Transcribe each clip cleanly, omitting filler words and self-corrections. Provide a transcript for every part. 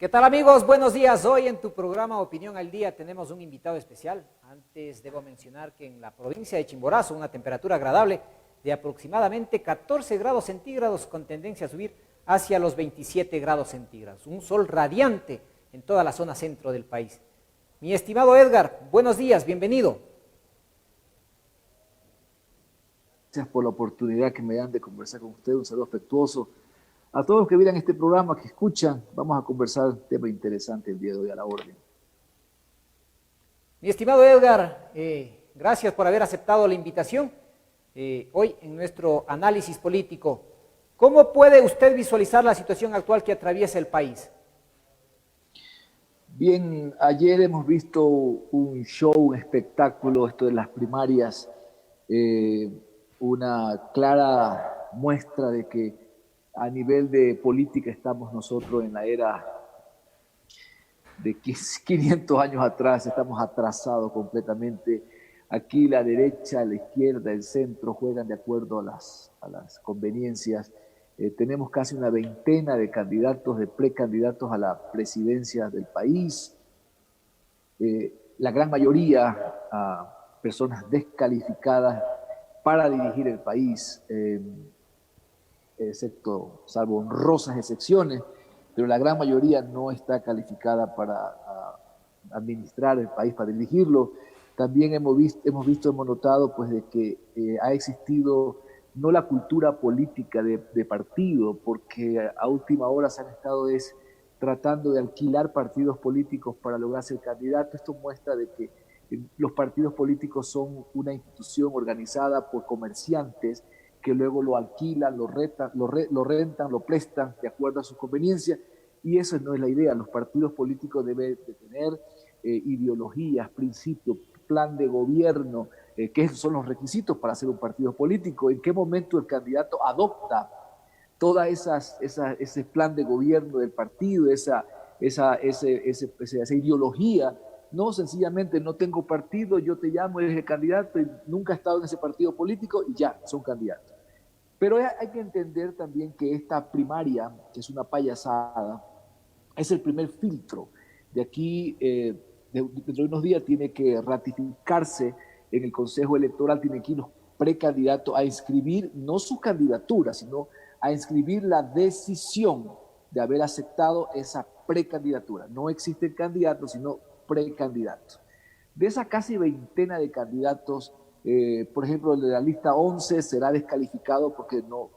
¿Qué tal, amigos? Buenos días. Hoy en tu programa Opinión al Día tenemos un invitado especial. Antes debo mencionar que en la provincia de Chimborazo una temperatura agradable de aproximadamente 14 grados centígrados con tendencia a subir hacia los 27 grados centígrados. Un sol radiante en toda la zona centro del país. Mi estimado Edgar, buenos días, bienvenido. Gracias por la oportunidad que me dan de conversar con usted. Un saludo afectuoso a todos los que miran este programa, que escuchan. Vamos a conversar un tema interesante el día de hoy, a la orden. Mi estimado Edgar, gracias por haber aceptado la invitación. Hoy en nuestro análisis político, ¿cómo puede usted visualizar la situación actual que atraviesa el país? Bien, ayer hemos visto un show, un espectáculo, esto de las primarias, una clara muestra de que a nivel de política estamos nosotros en la era de 500 años atrás, estamos atrasados completamente. Aquí la derecha, la izquierda, el centro juegan de acuerdo a las conveniencias. Tenemos casi una veintena de candidatos, de precandidatos a la presidencia del país. La gran mayoría personas descalificadas para dirigir el país, excepto, salvo honrosas excepciones, pero la gran mayoría no está calificada para administrar el país, para dirigirlo. También hemos notado pues, de que ha existido no la cultura política de partido, porque a última hora se han estado tratando de alquilar partidos políticos para lograr ser candidato. Esto muestra de que los partidos políticos son una institución organizada por comerciantes que luego lo alquilan, lo rentan, lo prestan de acuerdo a su conveniencia, y eso no es la idea. Los partidos políticos deben de tener ideologías, principios, plan de gobierno, que esos son los requisitos para ser un partido político. ¿En qué momento el candidato adopta toda ese plan de gobierno del partido, esa ideología? No, sencillamente no tengo partido, yo te llamo, eres el candidato y nunca he estado en ese partido político y ya, son candidatos. Pero hay que entender también que esta primaria, que es una payasada, es el primer filtro. De aquí, dentro de unos días, tiene que ratificarse en el Consejo Electoral, tienen que ir los precandidatos a inscribir no su candidatura, sino a inscribir la decisión de haber aceptado esa precandidatura. No existen candidatos, sino precandidatos. De esa casi veintena de candidatos, por ejemplo, el de la lista 11 será descalificado porque no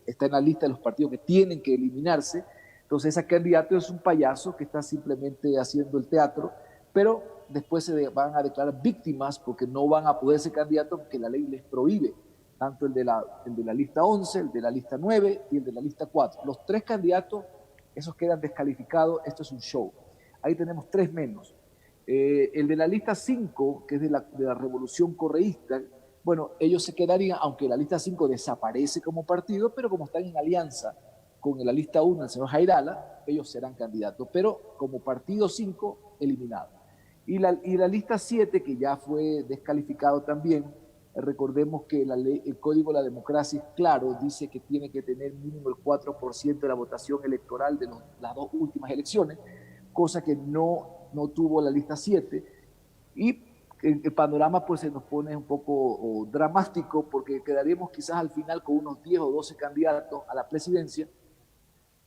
está en la lista de los partidos que tienen que eliminarse. Entonces, ese candidato es un payaso que está simplemente haciendo el teatro, pero después se van a declarar víctimas porque no van a poder ser candidatos porque la ley les prohíbe, tanto el de la lista 11, el de la lista 9 y el de la lista 4. Los tres candidatos, esos quedan descalificados. Esto es un show. Ahí tenemos tres menos. El de la lista 5, que es de la Revolución Correísta, bueno, ellos se quedarían, aunque la lista 5 desaparece como partido, pero como están en alianza con la lista 1, el señor Jairala, ellos serán candidatos, pero como partido 5, eliminado. Y la lista 7, que ya fue descalificado también, recordemos que el Código de la Democracia es claro, dice que tiene que tener mínimo el 4% de la votación electoral de las dos últimas elecciones, cosa que no tuvo la lista 7, y el panorama pues se nos pone un poco dramático, porque quedaríamos quizás al final con unos 10 o 12 candidatos a la presidencia,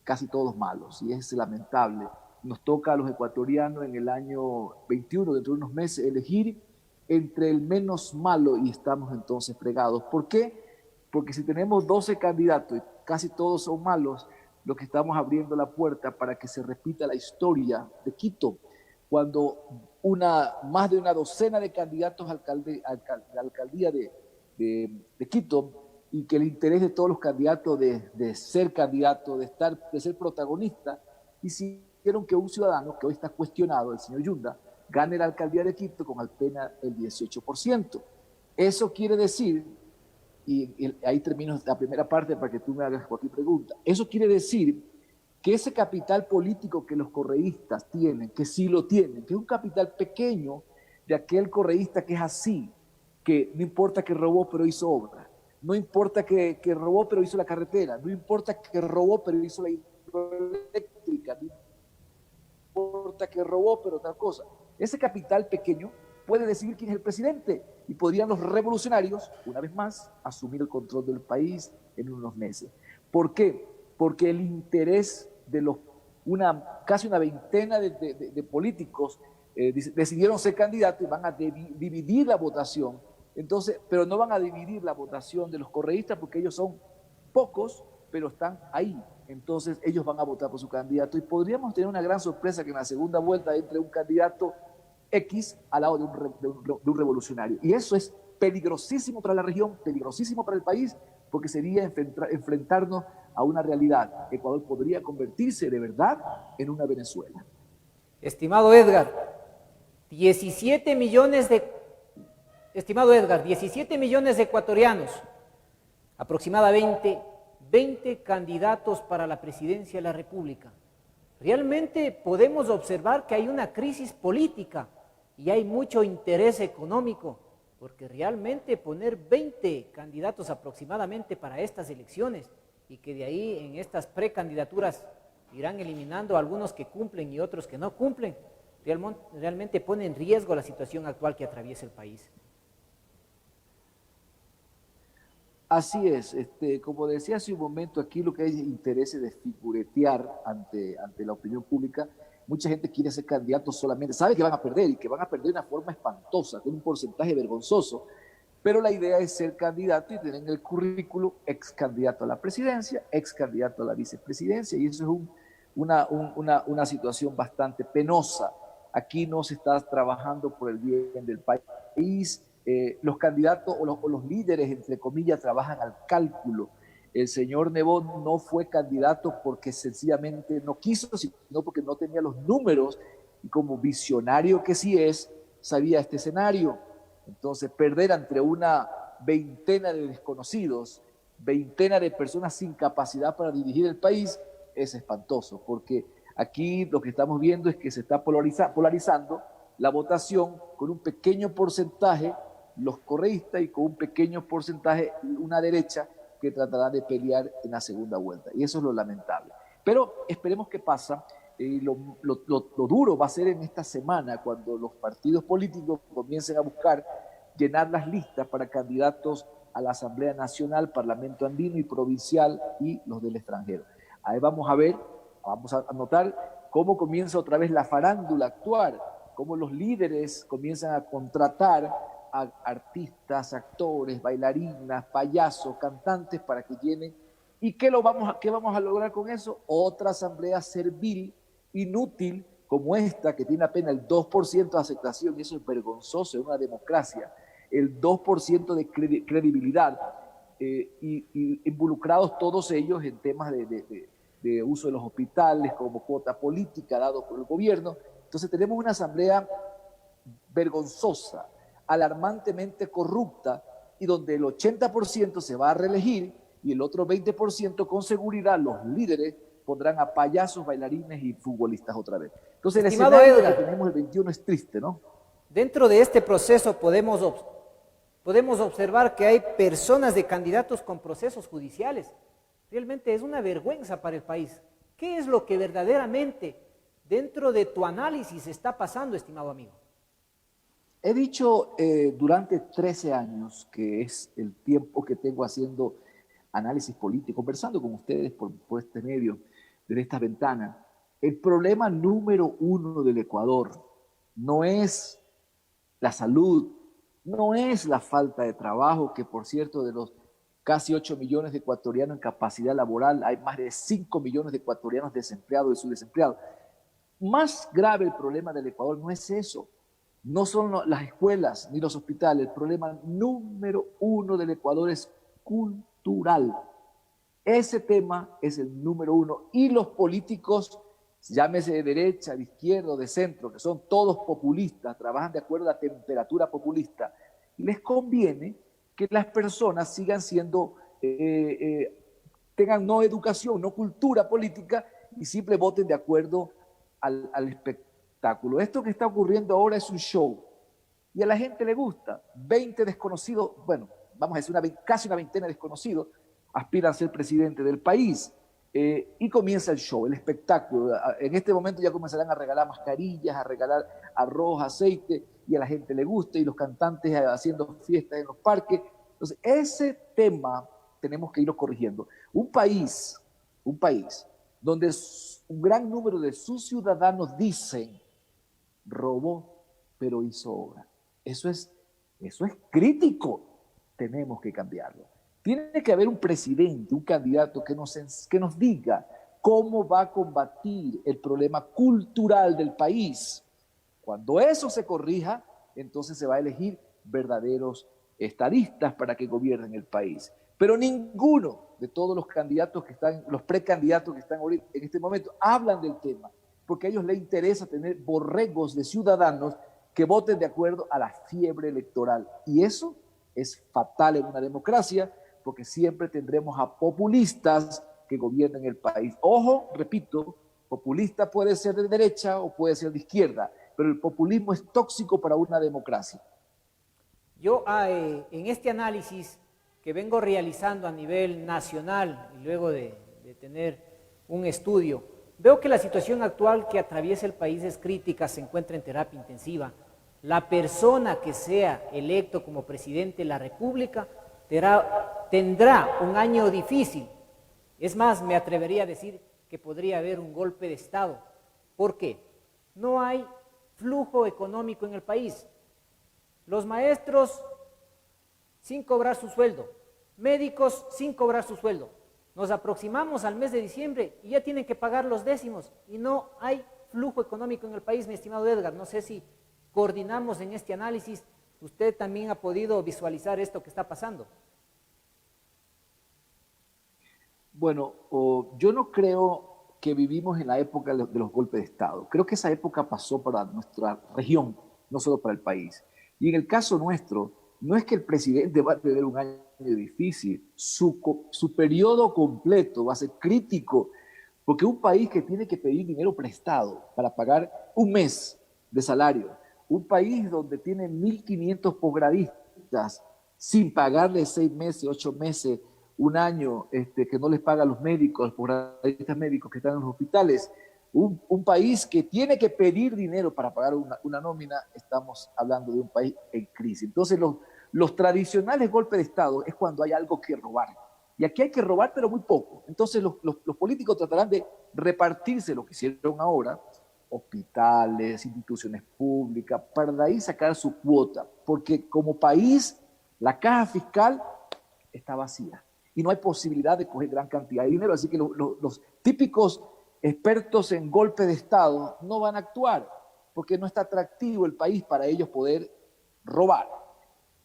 casi todos malos, y es lamentable. Nos toca a los ecuatorianos en el año 21, dentro de unos meses, elegir entre el menos malo, y estamos entonces fregados. ¿Por qué? Porque si tenemos 12 candidatos y casi todos son malos, lo que estamos abriendo la puerta para que se repita la historia de Quito, cuando más de una docena de candidatos a la alcaldía de Quito, y que el interés de todos los candidatos de ser candidato, de ser protagonista, hicieron que un ciudadano que hoy está cuestionado, el señor Yunda, gane la alcaldía de Quito con apenas el 18%. Eso quiere decir, y ahí termino la primera parte para que tú me hagas cualquier pregunta, eso quiere decir que ese capital político que los correístas tienen, que sí lo tienen, que es un capital pequeño de aquel correísta que es así, que no importa que robó pero hizo obra, no importa que robó pero hizo la carretera, no importa que robó pero hizo la hidroeléctrica, que robó, pero tal cosa. Ese capital pequeño puede decidir quién es el presidente y podrían los revolucionarios, una vez más, asumir el control del país en unos meses. ¿Por qué? Porque el interés de casi una veintena de políticos decidieron ser candidatos y van a dividir la votación. Entonces, pero no van a dividir la votación de los correístas porque ellos son pocos, pero están ahí. Entonces ellos van a votar por su candidato y podríamos tener una gran sorpresa que en la segunda vuelta entre un candidato X al lado de un revolucionario. Y eso es peligrosísimo para la región, peligrosísimo para el país, porque sería enfrentarnos a una realidad. Ecuador podría convertirse de verdad en una Venezuela. Estimado Edgar, 17 millones de ecuatorianos, aproximadamente 20 candidatos para la presidencia de la República. Realmente podemos observar que hay una crisis política y hay mucho interés económico, porque realmente poner 20 candidatos aproximadamente para estas elecciones y que de ahí en estas precandidaturas irán eliminando algunos que cumplen y otros que no cumplen, realmente pone en riesgo la situación actual que atraviesa el país. Así es, como decía hace un momento, aquí lo que hay es interés de figuretear ante la opinión pública. Mucha gente quiere ser candidato solamente, sabe que van a perder y que van a perder de una forma espantosa, con un porcentaje vergonzoso, pero la idea es ser candidato y tener en el currículo ex candidato a la presidencia, ex candidato a la vicepresidencia, y eso es una situación bastante penosa. Aquí no se está trabajando por el bien del país. Los candidatos o los líderes, entre comillas, trabajan al cálculo. El señor Nebot no fue candidato porque sencillamente no quiso, sino porque no tenía los números y como visionario que sí es, sabía este escenario. Entonces, perder entre una veintena de desconocidos, veintena de personas sin capacidad para dirigir el país, es espantoso, porque aquí lo que estamos viendo es que se está polarizando la votación con un pequeño porcentaje los correístas y con un pequeño porcentaje una derecha que tratará de pelear en la segunda vuelta. Y eso es lo lamentable. Pero esperemos qué pasa. Lo duro va a ser en esta semana cuando los partidos políticos comiencen a buscar llenar las listas para candidatos a la Asamblea Nacional, Parlamento Andino y Provincial y los del extranjero. Ahí vamos a ver, vamos a notar cómo comienza otra vez la farándula a actuar, cómo los líderes comienzan a contratar a artistas, actores, bailarinas, payasos, cantantes para que llenen. ¿Y qué vamos a lograr con eso? Otra asamblea servil, inútil, como esta, que tiene apenas el 2% de aceptación, y eso es vergonzoso en una democracia, el 2% de credibilidad, y involucrados todos ellos en temas de uso de los hospitales como cuota política dado por el gobierno. Entonces tenemos una asamblea vergonzosa, alarmantemente corrupta, y donde el 80% se va a reelegir y el otro 20% con seguridad los líderes pondrán a payasos, bailarines y futbolistas otra vez. Entonces Estimado el escenario Edgar, que tenemos el 21 es triste, ¿no? Dentro de este proceso podemos observar que hay personas de candidatos con procesos judiciales. Realmente es una vergüenza para el país. ¿Qué es lo que verdaderamente dentro de tu análisis está pasando, estimado amigo? He dicho durante 13 años, que es el tiempo que tengo haciendo análisis político, conversando con ustedes por este medio, desde esta ventana, el problema número uno del Ecuador no es la salud, no es la falta de trabajo, que por cierto de los casi 8 millones de ecuatorianos en capacidad laboral, hay más de 5 millones de ecuatorianos desempleados y subdesempleados. Más grave el problema del Ecuador no es eso, no son las escuelas ni los hospitales, el problema número uno del Ecuador es cultural. Ese tema es el número uno y los políticos, llámese de derecha, de izquierda o de centro, que son todos populistas, trabajan de acuerdo a la temperatura populista, les conviene que las personas sigan siendo, tengan no educación, no cultura política y siempre voten de acuerdo al espectáculo. Esto que está ocurriendo ahora es un show y a la gente le gusta. 20 desconocidos, bueno, vamos a decir casi una veintena de desconocidos aspiran a ser presidente del país. y comienza el show, el espectáculo. En este momento ya comenzarán a regalar mascarillas, a regalar arroz, aceite, y a la gente le gusta, y los cantantes haciendo fiestas en los parques. Entonces, ese tema tenemos que irlo corrigiendo. Un país donde un gran número de sus ciudadanos dicen, robó, pero hizo obra. Eso es crítico. Tenemos que cambiarlo. Tiene que haber un presidente, un candidato que nos diga cómo va a combatir el problema cultural del país. Cuando eso se corrija, entonces se va a elegir verdaderos estadistas para que gobiernen el país. Pero ninguno de todos los candidatos que están, los precandidatos que están en este momento, hablan del tema, porque a ellos les interesa tener borregos de ciudadanos que voten de acuerdo a la fiebre electoral. Y eso es fatal en una democracia, porque siempre tendremos a populistas que gobiernen el país. Ojo, repito, populista puede ser de derecha o puede ser de izquierda, pero el populismo es tóxico para una democracia. Yo en este análisis que vengo realizando a nivel nacional y luego de tener un estudio, veo que la situación actual que atraviesa el país es crítica, se encuentra en terapia intensiva. La persona que sea electo como presidente de la República tendrá un año difícil. Es más, me atrevería a decir que podría haber un golpe de Estado. ¿Por qué? No hay flujo económico en el país. Los maestros sin cobrar su sueldo, médicos sin cobrar su sueldo. Nos aproximamos al mes de diciembre y ya tienen que pagar los décimos y no hay flujo económico en el país, mi estimado Edgar. No sé si coordinamos en este análisis. Usted también ha podido visualizar esto que está pasando. Bueno, yo no creo que vivimos en la época de los golpes de Estado. Creo que esa época pasó para nuestra región, no solo para el país. Y en el caso nuestro, no es que el presidente va a tener un año difícil, su periodo completo va a ser crítico, porque un país que tiene que pedir dinero prestado para pagar un mes de salario, un país donde tiene 1.500 posgradistas sin pagarle 6 meses, 8 meses, un año, que no les paga a los médicos, los posgradistas médicos que están en los hospitales, un país que tiene que pedir dinero para pagar una nómina, estamos hablando de un país en crisis. Entonces, los tradicionales golpes de Estado es cuando hay algo que robar. Y aquí hay que robar, pero muy poco. Entonces, los políticos tratarán de repartirse lo que hicieron ahora, hospitales, instituciones públicas, para de ahí sacar su cuota. Porque como país, la caja fiscal está vacía y no hay posibilidad de coger gran cantidad de dinero. Así que los típicos expertos en golpe de Estado no van a actuar porque no está atractivo el país para ellos poder robar.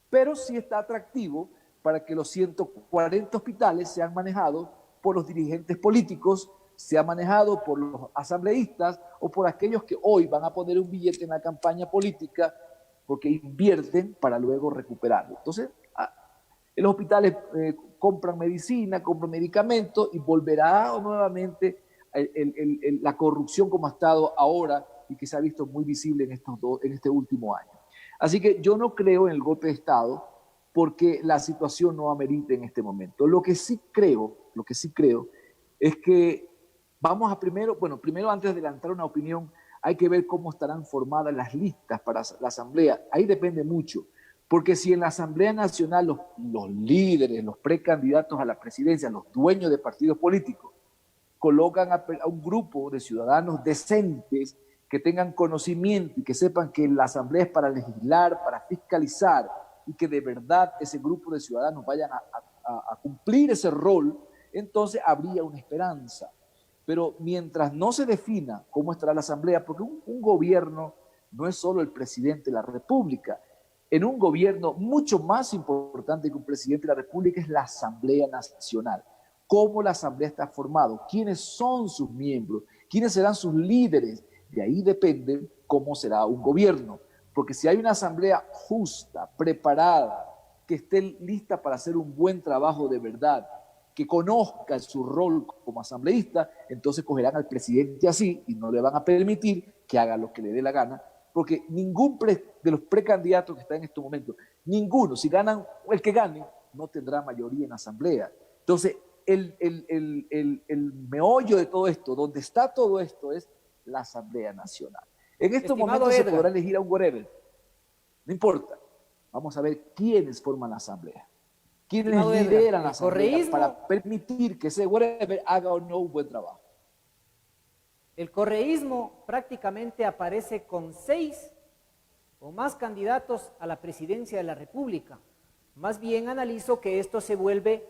Pero sí está atractivo para que los 140 hospitales sean manejados por los dirigentes políticos, sea manejado por los asambleístas o por aquellos que hoy van a poner un billete en la campaña política porque invierten para luego recuperarlo. Entonces, en los hospitales compran medicina, compran medicamentos y volverá nuevamente la corrupción como ha estado ahora y que se ha visto muy visible en este último año. Así que yo no creo en el golpe de Estado porque la situación no amerita en este momento. Lo que sí creo es que vamos a primero antes de adelantar una opinión, hay que ver cómo estarán formadas las listas para la Asamblea. Ahí depende mucho. Porque si en la Asamblea Nacional los líderes, los precandidatos a la presidencia, los dueños de partidos políticos, colocan a un grupo de ciudadanos decentes que tengan conocimiento y que sepan que la Asamblea es para legislar, para fiscalizar, y que de verdad ese grupo de ciudadanos vayan a cumplir ese rol, entonces habría una esperanza. Pero mientras no se defina cómo estará la Asamblea, porque un gobierno no es solo el presidente de la República. En un gobierno mucho más importante que un presidente de la República es la Asamblea Nacional. ¿Cómo la Asamblea está formada? ¿Quiénes son sus miembros? ¿Quiénes serán sus líderes? De ahí depende cómo será un gobierno. Porque si hay una Asamblea justa, preparada, que esté lista para hacer un buen trabajo de verdad, que conozca su rol como asambleísta, entonces cogerán al presidente así y no le van a permitir que haga lo que le dé la gana, porque ningún de los precandidatos que están en estos momentos, ninguno, si ganan, el que gane, no tendrá mayoría en la asamblea. Entonces, el meollo de todo esto, donde está todo esto, es la Asamblea Nacional. En estos Estimado momentos Edgar, se podrá elegir a un whatever. No importa. Vamos a ver quiénes forman la Asamblea. Quiénes estimado Edgar, lideran la el Asamblea correísmo, para permitir que ese whatever haga o no un buen trabajo. el correísmo prácticamente aparece con 6 o más candidatos a la presidencia de la República. Más bien analizo que esto se vuelve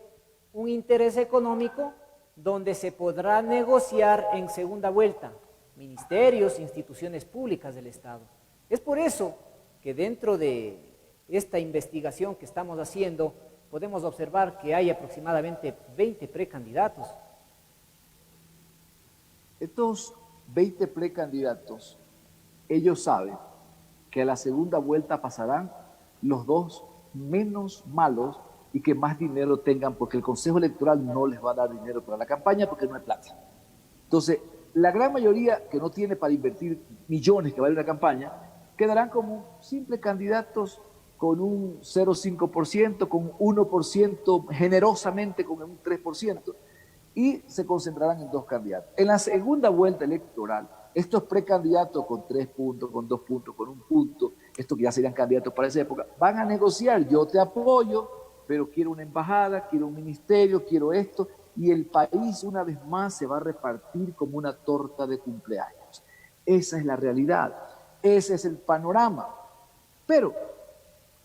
un interés económico donde se podrá negociar en segunda vuelta ministerios, instituciones públicas del Estado. Es por eso que dentro de esta investigación que estamos haciendo podemos observar que hay aproximadamente 20 precandidatos. Estos 20 precandidatos, ellos saben que a la segunda vuelta pasarán los dos menos malos y que más dinero tengan, porque el Consejo Electoral no les va a dar dinero para la campaña porque no hay plata. Entonces, la gran mayoría que no tiene para invertir millones que vale una campaña, quedarán como simples candidatos con un 0,5%, con un 1%, generosamente con un 3%, y se concentrarán en dos candidatos. En la segunda vuelta electoral, estos precandidatos con 3 puntos, con 2 puntos, con 1 punto, estos que ya serían candidatos para esa época, van a negociar, yo te apoyo, pero quiero una embajada, quiero un ministerio, quiero esto, y el país una vez más se va a repartir como una torta de cumpleaños. Esa es la realidad, ese es el panorama. Pero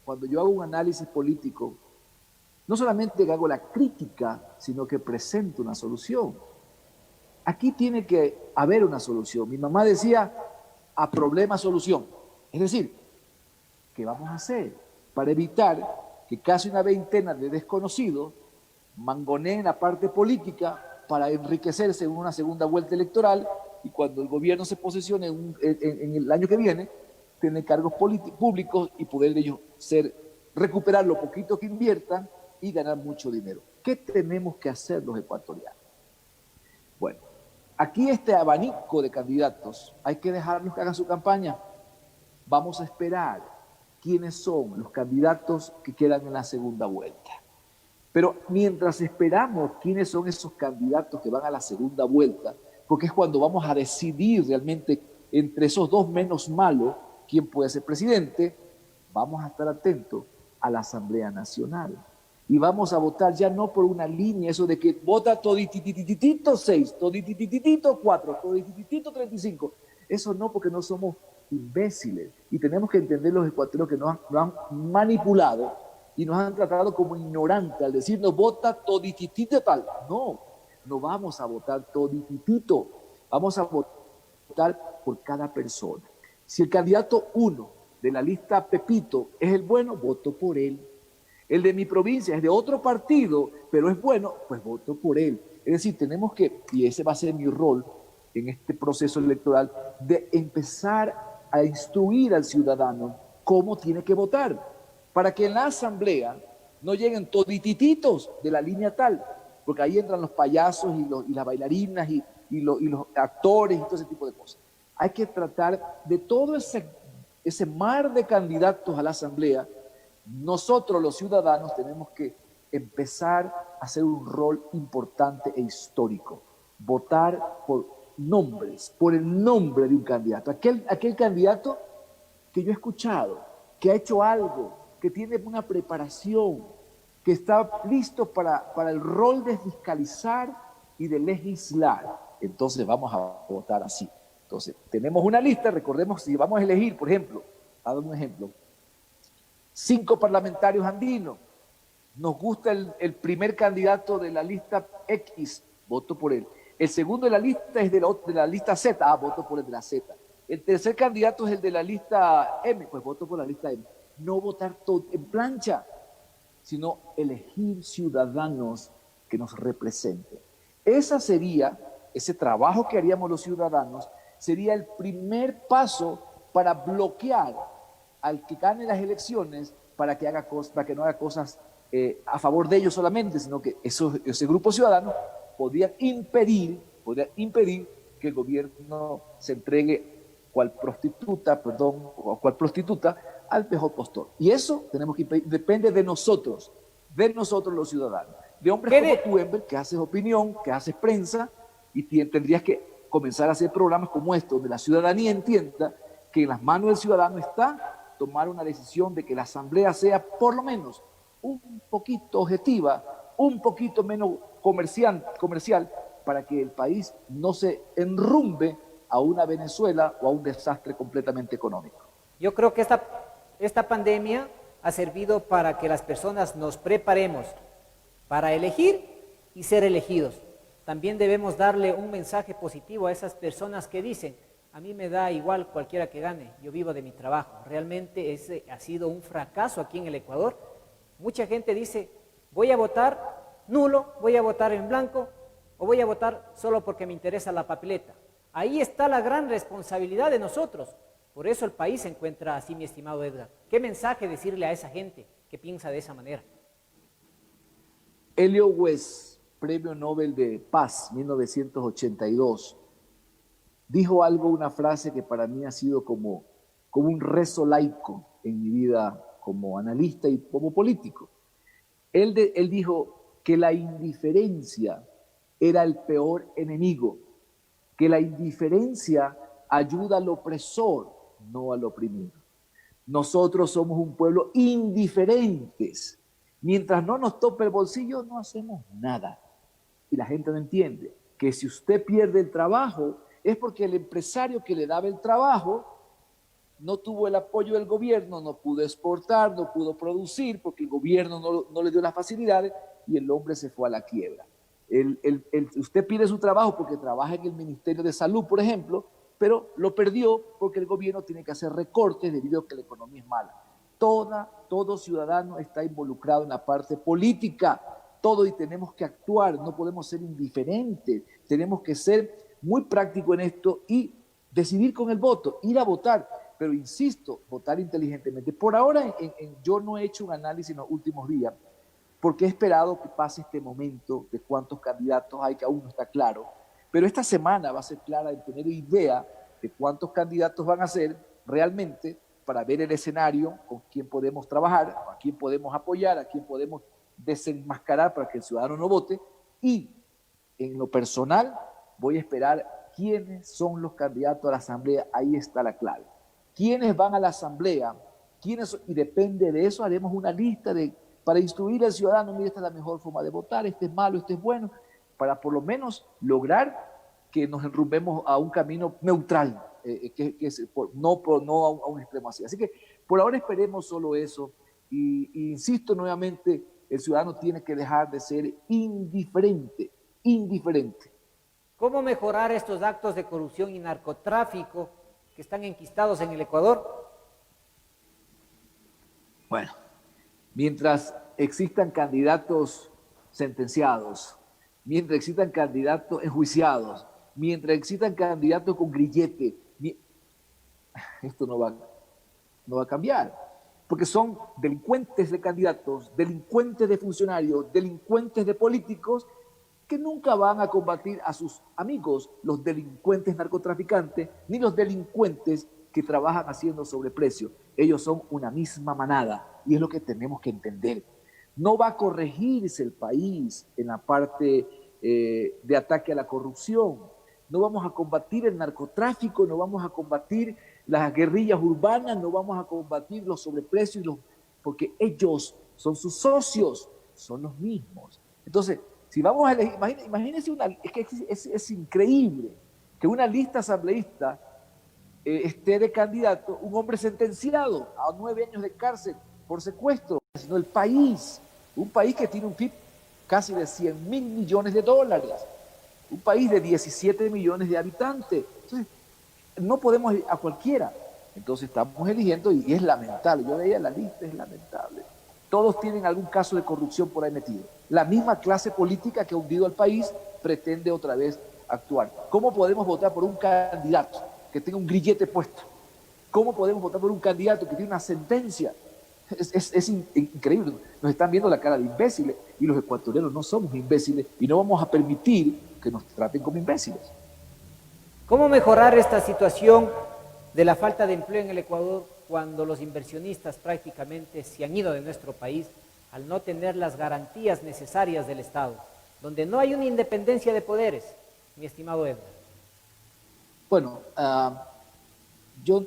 cuando yo hago un análisis político, no solamente hago la crítica, sino que presento una solución. Aquí tiene que haber una solución. Mi mamá decía, a problema solución. Es decir, ¿qué vamos a hacer para evitar que casi una veintena de desconocidos mangoneen la parte política para enriquecerse en una segunda vuelta electoral y cuando el gobierno se posesione en el año que viene, tener cargos públicos y poder ellos recuperar lo poquito que inviertan y ganar mucho dinero? ¿Qué tenemos que hacer los ecuatorianos? Bueno, aquí este abanico de candidatos hay que dejarlos que hagan su campaña. Vamos a esperar quiénes son los candidatos que quedan en la segunda vuelta. Pero mientras esperamos quiénes son esos candidatos que van a la segunda vuelta, porque es cuando vamos a decidir realmente entre esos dos menos malos quién puede ser presidente, vamos a estar atentos a la Asamblea Nacional. Y vamos a votar ya no por una línea, eso de que vota toditititito 6, toditititito 4, toditititito 35. Eso no, porque no somos imbéciles. Y tenemos que entender los ecuatorianos que nos han manipulado y nos han tratado como ignorantes al decirnos vota todititito tal. No, no vamos a votar todititito. Vamos a votar por cada persona. Si el candidato 1 de la lista Pepito es el bueno, voto por él. El de mi provincia es de otro partido, pero es bueno, pues voto por él. Es decir, tenemos que, y ese va a ser mi rol en este proceso electoral, de empezar a instruir al ciudadano cómo tiene que votar, para que en la asamblea no lleguen toditititos de la línea tal, porque ahí entran los payasos y las bailarinas y los actores y todo ese tipo de cosas. Hay que tratar de todo ese mar de candidatos a la asamblea. Nosotros los ciudadanos tenemos que empezar a hacer un rol importante e histórico, votar por nombres, por el nombre de un candidato, aquel candidato que yo he escuchado, que ha hecho algo, que tiene una preparación, que está listo para el rol de fiscalizar y de legislar. Entonces vamos a votar así. Entonces tenemos una lista, recordemos, si vamos a elegir, por ejemplo, a dar un ejemplo, 5 parlamentarios andinos. Nos gusta el primer candidato de la lista X, voto por él. El segundo de la lista es de la lista Z, voto por el de la Z. El tercer candidato es el de la lista M, pues voto por la lista M. No votar todo en plancha, sino elegir ciudadanos que nos representen. Ese trabajo que haríamos los ciudadanos, sería el primer paso para bloquear al que gane las elecciones para que no haga cosas a favor de ellos solamente, sino que ese grupo ciudadano podría impedir que el gobierno se entregue cual prostituta al mejor postor. Y eso tenemos que impedir, depende de nosotros los ciudadanos. de hombres como tú, Enver, que haces opinión, que haces prensa, y tendrías que comenzar a hacer programas como estos, donde la ciudadanía entienda que en las manos del ciudadano está tomar una decisión de que la asamblea sea por lo menos un poquito objetiva, un poquito menos comercial, para que el país no se enrumbe a una Venezuela o a un desastre completamente económico. Yo creo que esta pandemia ha servido para que las personas nos preparemos para elegir y ser elegidos. También debemos darle un mensaje positivo a esas personas que dicen, a mí me da igual cualquiera que gane, yo vivo de mi trabajo. Realmente ese ha sido un fracaso aquí en el Ecuador. Mucha gente dice, voy a votar nulo, voy a votar en blanco o voy a votar solo porque me interesa la papeleta. Ahí está la gran responsabilidad de nosotros. Por eso el país se encuentra así, mi estimado Edgar. ¿Qué mensaje decirle a esa gente que piensa de esa manera? Elliot West, Premio Nobel de Paz, 1982, dijo algo, una frase que para mí ha sido como un rezo laico en mi vida como analista y como político. Él dijo que la indiferencia era el peor enemigo, que la indiferencia ayuda al opresor, no al oprimido. Nosotros somos un pueblo indiferentes. Mientras no nos tope el bolsillo, no hacemos nada. Y la gente no entiende que si usted pierde el trabajo, es porque el empresario que le daba el trabajo no tuvo el apoyo del gobierno, no pudo exportar, no pudo producir, porque el gobierno no le dio las facilidades y el hombre se fue a la quiebra. Usted pide su trabajo porque trabaja en el Ministerio de Salud, por ejemplo, pero lo perdió porque el gobierno tiene que hacer recortes debido a que la economía es mala. Todo ciudadano está involucrado en la parte política, todo, y tenemos que actuar, no podemos ser indiferentes, tenemos que ser muy prácticos en esto y decidir con el voto, ir a votar, pero insisto, votar inteligentemente. Por ahora yo no he hecho un análisis en los últimos días, porque he esperado que pase este momento de cuántos candidatos hay, que aún no está claro, pero esta semana va a ser clara en tener idea de cuántos candidatos van a ser realmente, para ver el escenario, con quién podemos trabajar, a quién podemos apoyar, a quién podemos desenmascarar para que el ciudadano no vote. Y en lo personal voy a esperar quiénes son los candidatos a la asamblea. Ahí está la clave. ¿Quiénes van a la asamblea? Y depende de eso haremos una lista para instruir al ciudadano, mire, esta es la mejor forma de votar, este es malo, este es bueno, para por lo menos lograr que nos enrumbemos a un camino neutral, no a un extremo así. Así que por ahora esperemos solo eso, y insisto nuevamente, el ciudadano tiene que dejar de ser indiferente. ¿Cómo mejorar estos actos de corrupción y narcotráfico que están enquistados en el Ecuador? Bueno, mientras existan candidatos sentenciados, mientras existan candidatos enjuiciados, mientras existan candidatos con grillete, esto no va a cambiar, porque son delincuentes de candidatos, delincuentes de funcionarios, delincuentes de políticos, que nunca van a combatir a sus amigos, los delincuentes narcotraficantes, ni los delincuentes que trabajan haciendo sobreprecio. Ellos son una misma manada, y es lo que tenemos que entender. No va a corregirse el país en la parte de ataque a la corrupción. No vamos a combatir el narcotráfico, no vamos a combatir las guerrillas urbanas, no vamos a combatir los sobreprecios, porque ellos son sus socios, son los mismos. Entonces, si vamos a elegir, imagínense es increíble que una lista asambleísta esté de candidato un hombre sentenciado a 9 años de cárcel por secuestro, sino el país, un país que tiene un PIB casi de 100.000 millones de dólares, un país de 17 millones de habitantes. Entonces, no podemos a cualquiera. Entonces estamos eligiendo, y es lamentable, yo veía la lista, es lamentable. Todos tienen algún caso de corrupción por ahí metido. La misma clase política que ha hundido al país pretende otra vez actuar. ¿Cómo podemos votar por un candidato que tenga un grillete puesto? ¿Cómo podemos votar por un candidato que tiene una sentencia? Es increíble. Nos están viendo la cara de imbéciles, y los ecuatorianos no somos imbéciles y no vamos a permitir que nos traten como imbéciles. ¿Cómo mejorar esta situación de la falta de empleo en el Ecuador cuando los inversionistas prácticamente se han ido de nuestro país al no tener las garantías necesarias del Estado, donde no hay una independencia de poderes, mi estimado Edgar? Bueno,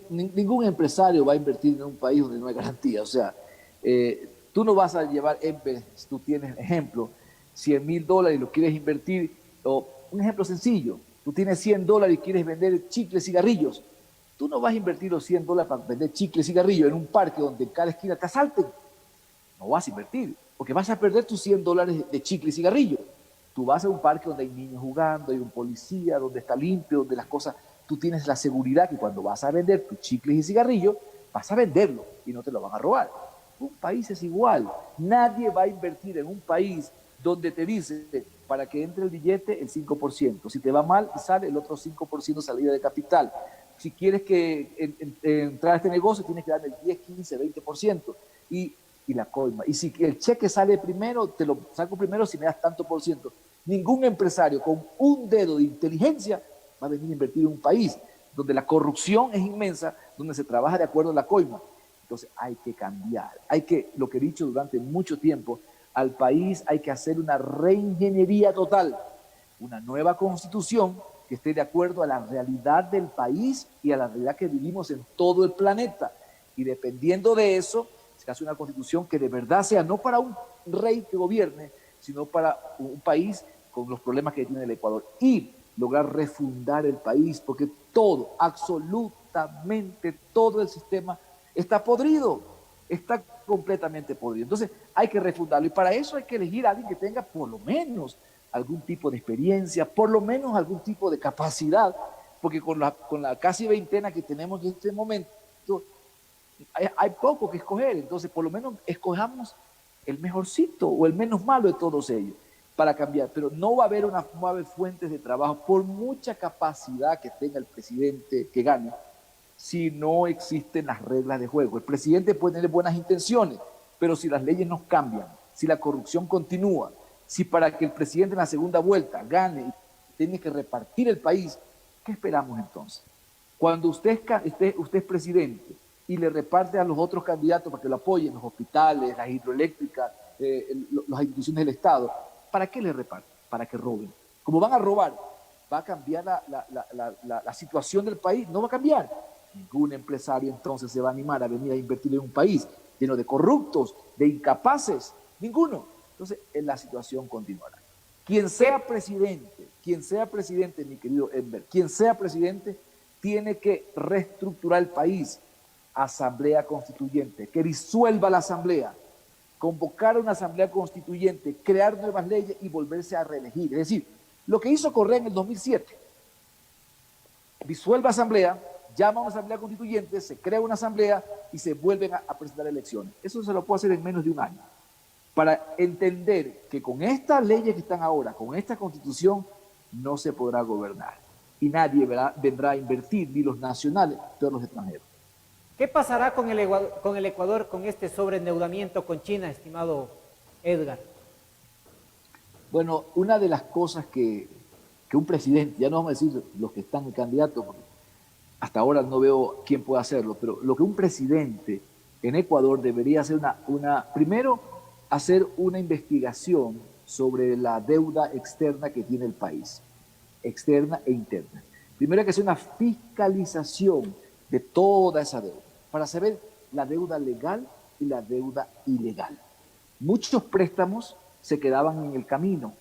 ningún empresario va a invertir en un país donde no hay garantía. O sea, tú no vas a llevar, tú tienes, ejemplo, $100,000 y lo quieres invertir, o un ejemplo sencillo, tú tienes $100 y quieres vender chicles y cigarrillos. Tú no vas a invertir los $100 para vender chicles y cigarrillos en un parque donde en cada esquina te asalten. No vas a invertir, porque vas a perder tus $100 de chicles y cigarrillos. Tú vas a un parque donde hay niños jugando, hay un policía, donde está limpio, donde las cosas, tú tienes la seguridad que cuando vas a vender tus chicles y cigarrillos, vas a venderlo y no te lo van a robar. Un país es igual. Nadie va a invertir en un país donde te dice, para que entre el billete, el 5%. Si te va mal, sale el otro 5% salida de capital. Si quieres que entrar a este negocio, tienes que darme el 10, 15, 20%. Y la coima. Y si el cheque sale primero, te lo saco primero si me das tanto por ciento. Ningún empresario con un dedo de inteligencia va a venir a invertir en un país donde la corrupción es inmensa, donde se trabaja de acuerdo a la coima. Entonces hay que cambiar. Lo que he dicho durante mucho tiempo, al país hay que hacer una reingeniería total, una nueva constitución que esté de acuerdo a la realidad del país y a la realidad que vivimos en todo el planeta. Y dependiendo de eso, se hace una constitución que de verdad sea no para un rey que gobierne, sino para un país con los problemas que tiene el Ecuador. Y lograr refundar el país, porque todo, absolutamente todo el sistema está podrido, está completamente podrido. Entonces hay que refundarlo y para eso hay que elegir a alguien que tenga por lo menos algún tipo de experiencia, por lo menos algún tipo de capacidad, porque con la casi veintena que tenemos en este momento, hay poco que escoger. Entonces por lo menos escojamos el mejorcito o el menos malo de todos ellos para cambiar, pero no va a haber fuentes de trabajo, por mucha capacidad que tenga el presidente que gane, si no existen las reglas de juego. El presidente puede tener buenas intenciones, pero si las leyes no cambian, si la corrupción continúa, si para que el presidente en la segunda vuelta gane y tiene que repartir el país, ¿qué esperamos entonces? Cuando usted es presidente y le reparte a los otros candidatos para que lo apoyen, los hospitales, las hidroeléctricas, las instituciones del Estado, ¿para qué le reparten? Para que roben. Como van a robar, ¿va a cambiar la situación del país? No va a cambiar. Ningún empresario entonces se va a animar a venir a invertir en un país lleno de corruptos, de incapaces, ninguno. Entonces, la situación continuará. Quien sea presidente, mi querido Enver, quien sea presidente, tiene que reestructurar el país. Asamblea constituyente, que disuelva la asamblea, convocar a una asamblea constituyente, crear nuevas leyes y volverse a reelegir. Es decir, lo que hizo Correa en el 2007, disuelve asamblea, llama a una asamblea constituyente, se crea una asamblea y se vuelven a presentar elecciones. Eso se lo puede hacer en menos de un año. Para entender que con estas leyes que están ahora, con esta constitución, no se podrá gobernar. Y nadie vendrá a invertir, ni los nacionales, ni los extranjeros. ¿Qué pasará con el Ecuador con este sobreendeudamiento con China, estimado Edgar? Bueno, una de las cosas que un presidente, ya no vamos a decir los que están en candidato, porque hasta ahora no veo quién puede hacerlo, pero lo que un presidente en Ecuador debería hacer primero, hacer una investigación sobre la deuda externa que tiene el país, externa e interna. Primero hay que hacer una fiscalización de toda esa deuda, para saber la deuda legal y la deuda ilegal. Muchos préstamos se quedaban en el camino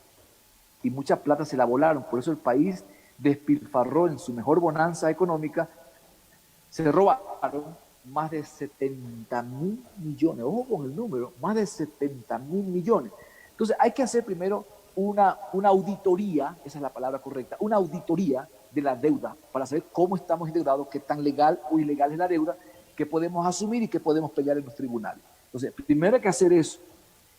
y mucha plata se la volaron, por eso el país despilfarró en su mejor bonanza económica, se robaron más de 70,000 millones, ojo con el número, más de 70,000 millones. Entonces hay que hacer primero una auditoría, esa es la palabra correcta, una auditoría de la deuda para saber cómo estamos endeudados, qué tan legal o ilegal es la deuda, qué podemos asumir y qué podemos pelear en los tribunales. Entonces, primero hay que hacer eso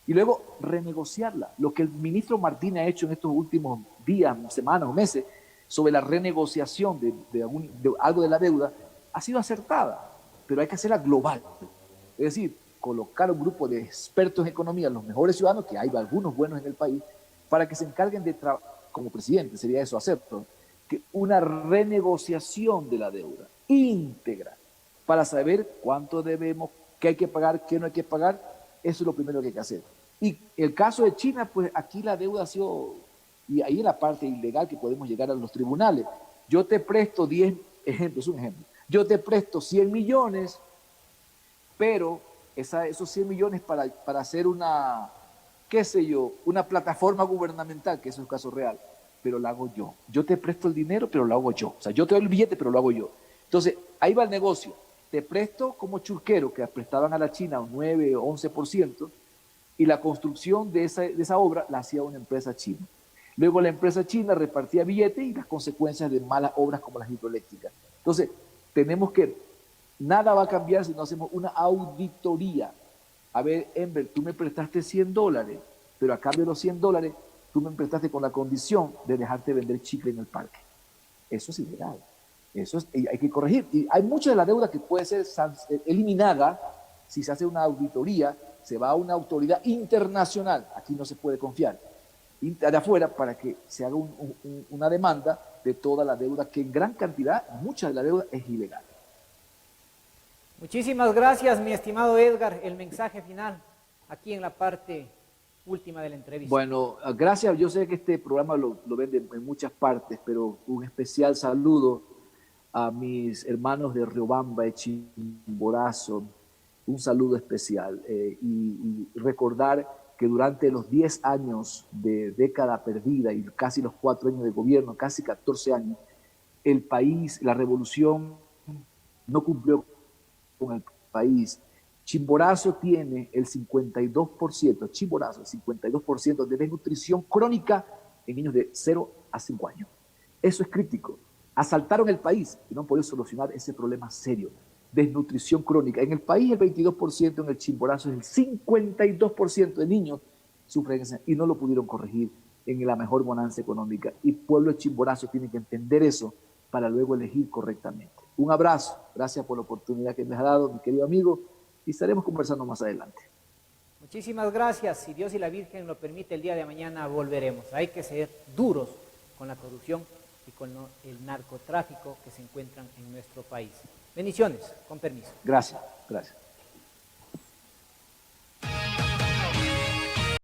y luego renegociarla. Lo que el ministro Martínez ha hecho en estos últimos días, semanas o meses sobre la renegociación de algo de la deuda ha sido acertada, pero hay que hacerla global. Es decir, colocar un grupo de expertos en economía, los mejores ciudadanos, que hay algunos buenos en el país, para que se encarguen de, como presidente, sería eso hacerlo, que una renegociación de la deuda íntegra para saber cuánto debemos, qué hay que pagar, qué no hay que pagar. Eso es lo primero que hay que hacer. Y el caso de China, pues aquí la deuda ha sido, y ahí es la parte ilegal que podemos llegar a los tribunales. Yo te presto 10 ejemplos, un ejemplo. Yo te presto 100 millones, pero esos 100 millones para hacer una, qué sé yo, una plataforma gubernamental, que eso es un caso real, pero lo hago yo. Yo te presto el dinero, pero lo hago yo. O sea, yo te doy el billete, pero lo hago yo. Entonces, ahí va el negocio. Te presto como churquero, que prestaban a la China un 9 o 11%, y la construcción de esa obra la hacía una empresa china. Luego la empresa china repartía billetes y las consecuencias de malas obras como las hidroeléctricas. Entonces, tenemos que, nada va a cambiar si no hacemos una auditoría. A ver, Enver, tú me prestaste $100, pero a cambio de los $100, tú me prestaste con la condición de dejarte vender chicle en el parque. Eso es ilegal. Eso es, hay que corregir. Y hay mucha de la deuda que puede ser eliminada si se hace una auditoría, se va a una autoridad internacional. Aquí no se puede confiar. De afuera para que se haga una demanda de toda la deuda, que en gran cantidad, mucha de la deuda es ilegal. Muchísimas gracias, mi estimado Edgar. El mensaje final aquí en la parte última de la entrevista. Bueno, gracias. Yo sé que este programa lo ven en muchas partes, pero un especial saludo a mis hermanos de Riobamba, de Chimborazo, un saludo especial y recordar que durante los 10 años de década perdida y casi los 4 años de gobierno, casi 14 años, el país, la revolución no cumplió con el país. Chimborazo tiene el 52%, Chimborazo, el 52% de desnutrición crónica en niños de 0 a 5 años. Eso es crítico. Asaltaron el país y no han podido solucionar ese problema serio. Desnutrición crónica. En el país el 22%, en el Chimborazo es el 52% de niños sufren eso y no lo pudieron corregir en la mejor bonanza económica. Y el pueblo de Chimborazo tiene que entender eso para luego elegir correctamente. Un abrazo, gracias por la oportunidad que me has dado, mi querido amigo, y estaremos conversando más adelante. Muchísimas gracias. Si Dios y la Virgen lo permite, el día de mañana volveremos. Hay que ser duros con la corrupción y con el narcotráfico que se encuentran en nuestro país. Bendiciones, con permiso. Gracias, gracias.